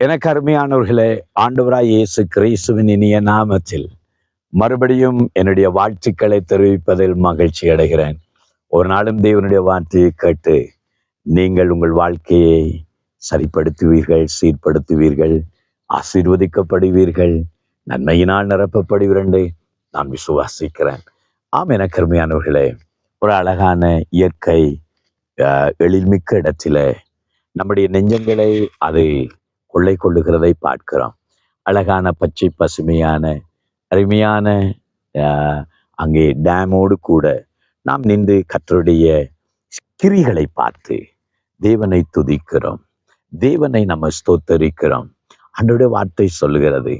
எனக்கு அருமையானவர்களே, ஆண்டவராய் இயேசு கிறிஸ்துவின் இனிய நாமத்தில் மறுபடியும் என்னுடைய வாழ்த்துக்களை தெரிவிப்பதில் மகிழ்ச்சி அடைகிறேன். ஒரு நாளும் தேவனுடைய வார்த்தையை கேட்டு நீங்கள் உங்கள் வாழ்க்கையை சரிப்படுத்துவீர்கள், சீர்படுத்துவீர்கள், ஆசீர்வதிக்கப்படுவீர்கள், நன்மையினால் நிரப்பப்படுவீர்கள் என்று நான் விசுவாசிக்கிறேன். ஆம், எனக்கு அருமையானவர்களே, ஒரு அழகான இயற்கை எழில்மிக்க இடத்தில நம்முடைய நெஞ்சங்களை அது கொள்ளை கொள்ளுகிறதை பார்க்கிறோம். அழகான பச்சை பசுமையான அருமையான அங்கே டேமோடு கூட நாம் நின்று கர்த்தருடைய கிரிகளை பார்த்து தேவனை துதிக்கிறோம், தேவனை நம்ம ஸ்தோத்தரிக்கிறோம். ஆண்டவருடைய வார்த்தை சொல்லுகிறது,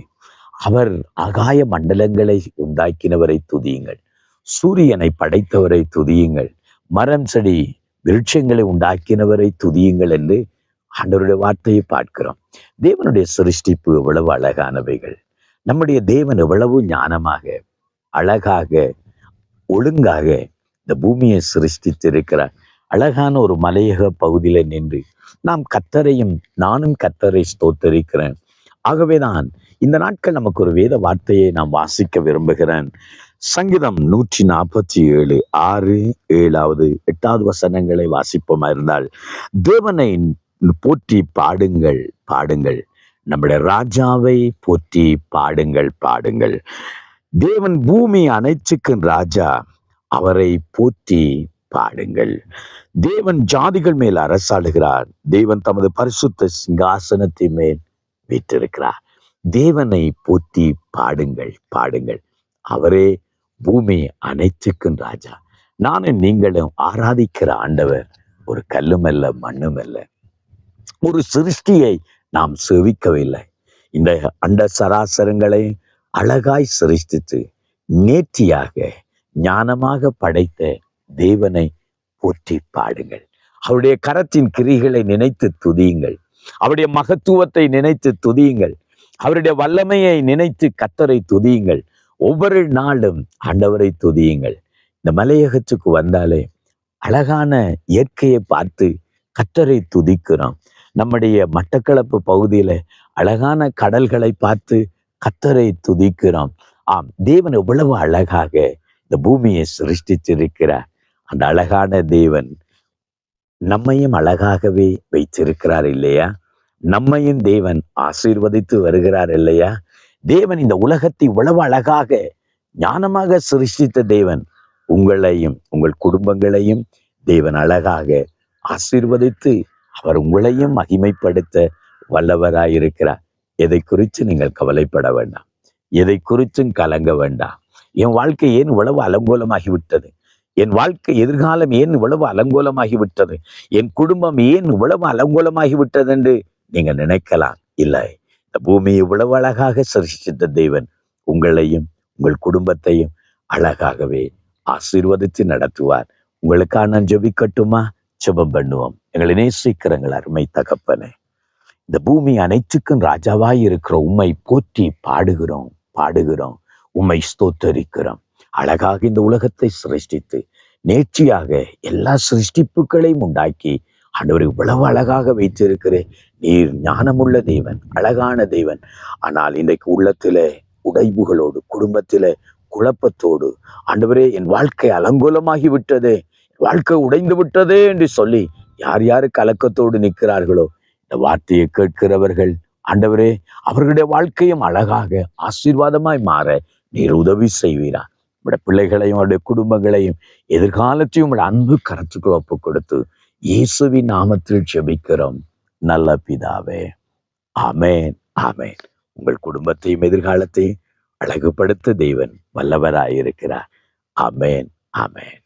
அவர் ஆகாய மண்டலங்களை உண்டாக்கினவரை துதியுங்கள், சூரியனை படைத்தவரை துதியுங்கள், மரம் செடி விருட்சங்களை உண்டாக்கினவரை துதியுங்கள் என்று ஆண்டவருடைய வார்த்தையை பார்க்கிறோம். தேவனுடைய சிருஷ்டிப்பு எவ்வளவு அழகானவைகள்! நம்முடைய தேவன் எவ்வளவு ஞானமாக, அழகாக, ஒழுங்காக இந்த பூமியை சிருஷ்டித்திருக்கிறார். அழகான ஒரு மலையக பகுதியில நின்று நாம் கர்த்தரையும் நானும் கர்த்தரை ஸ்தோத்தரிக்கிறேன். ஆகவேதான் இந்த நாட்கள் நமக்கு ஒரு வேத வார்த்தையை நாம் வாசிக்க விரும்புகிறேன். சங்கீதம் 147 6, 7, 8 வசனங்களை வாசிப்போமா இருந்தால், தேவனை போற்றி பாடுங்கள் பாடுங்கள், நம்முடைய ராஜாவை போற்றி பாடுங்கள் பாடுங்கள். தேவன் பூமி அனைத்துக்கும் ராஜா, அவரை போற்றி பாடுங்கள். தேவன் ஜாதிகள் மேல் அரசாளுகிறார், தேவன் தமது பரிசுத்த சிங்காசனத்தின் மேல் வீற்றிருக்கிறார். தேவனை போற்றி பாடுங்கள் பாடுங்கள், அவரே பூமி அனைத்துக்கும் ராஜா. நானும் நீங்களும் ஆராதிக்கிற ஆண்டவர் ஒரு கல்லுமல்ல மண்ணுமல்ல, ஒரு சிருஷ்டியை நாம் சேவிக்கவில்லை. இந்த அண்ட சராசரங்களை அழகாய் சிருஷ்டித்து நேர்த்தியாக ஞானமாக படைத்த தேவனை போற்றி பாடுங்கள். அவருடைய கரத்தின் கிரிகளை நினைத்து துதியுங்கள், அவருடைய மகத்துவத்தை நினைத்து துதியுங்கள், அவருடைய வல்லமையை நினைத்து கர்த்தரை துதியுங்கள். ஒவ்வொரு நாளும் ஆண்டவரை துதியுங்கள். இந்த மலையகத்துக்கு வந்தாலே அழகான இயற்கையை பார்த்து கர்த்தரை துதிக்கிறோம். நம்முடைய மட்டக்களப்பு பகுதியில அழகான கடல்களை பார்த்து கர்த்தரை துதிக்கிறோம். ஆம், தேவன் எவ்வளவு அழகாக இந்த பூமியை சிருஷ்டித்திருக்கிறார். அந்த அழகான தேவன் நம்மையும் அழகாகவே வைத்திருக்கிறார் இல்லையா? நம்மையும் தேவன் ஆசீர்வதித்து வருகிறார் இல்லையா? தேவன் இந்த உலகத்தை இவ்வளவு அழகாக ஞானமாக சிருஷ்டித்த தேவன் உங்களையும் உங்கள் குடும்பங்களையும் தேவன் அழகாக ஆசீர்வதித்து அவர் உங்களையும் மகிமைப்படுத்த வல்லவராயிருக்கிறார். எதை குறித்து நீங்கள் கவலைப்பட வேண்டாம், எதை குறித்தும் கலங்க வேண்டாம். என் வாழ்க்கை ஏன் இவ்வளவு அலங்கோலமாகிவிட்டது, என் வாழ்க்கை எதிர்காலம் ஏன் இவ்வளவு அலங்கோலமாகிவிட்டது, என் குடும்பம் ஏன் இவ்வளவு அலங்கோலமாகிவிட்டது என்று நீங்கள் நினைக்கலாம். இல்லை, இந்த பூமி இவ்வளவு அழகாக சிருஷ்டித்த தேவன் உங்களையும் உங்கள் குடும்பத்தையும் அழகாகவே ஆசீர்வதித்து நடத்துவார். உங்களுக்காக நான் ஜெபிக்கட்டுமா? ஜெபம் பண்ணுவோம். எங்களை நேசிக்கிறங்கள் அருமை தகப்பனே, இந்த பூமி அனைத்துக்கும் ராஜாவாய் இருக்கிற உம்மை போற்றி பாடுகிறோம் பாடுகிறோம், உம்மை ஸ்தோத்தரிக்கிறோம். அழகாக இந்த உலகத்தை சிருஷ்டித்து நேர்ச்சியாக எல்லா சிருஷ்டிப்புகளையும் உண்டாக்கி ஆண்டவரை இவ்வளவு அழகாக வைத்திருக்கிறேன். நீர் ஞானமுள்ள தேவன், அழகான தேவன். ஆனால் இன்றைக்கு உள்ளத்தில உடைவுகளோடு, குடும்பத்தில குழப்பத்தோடு, ஆண்டவரே என் வாழ்க்கை அலங்கோலமாகி விட்டதே, வாழ்க்கை உடைந்து விட்டதே என்று சொல்லி யார் யாரு கலக்கத்தோடு நிற்கிறார்களோ, இந்த வார்த்தையை கேட்கிறவர்கள் ஆண்டவரே அவர்களுடைய வாழ்க்கையும் அழகாக ஆசீர்வாதமாய் மாற நீர் உதவி செய்வீரா. உடைய பிள்ளைகளையும் அவருடைய குடும்பங்களையும் எதிர்காலத்தையும் உடைய அன்பு கரத்துக்கு ஒப்பு கொடுத்து இயேசுவின் நாமத்தில் ஜெபிக்கிறோம் நல்ல பிதாவே, ஆமேன் ஆமேன். உங்கள் குடும்பத்தையும் எதிர்காலத்தையும் அழகுபடுத்த தேவன் வல்லவராயிருக்கிறார். ஆமேன் ஆமேன்.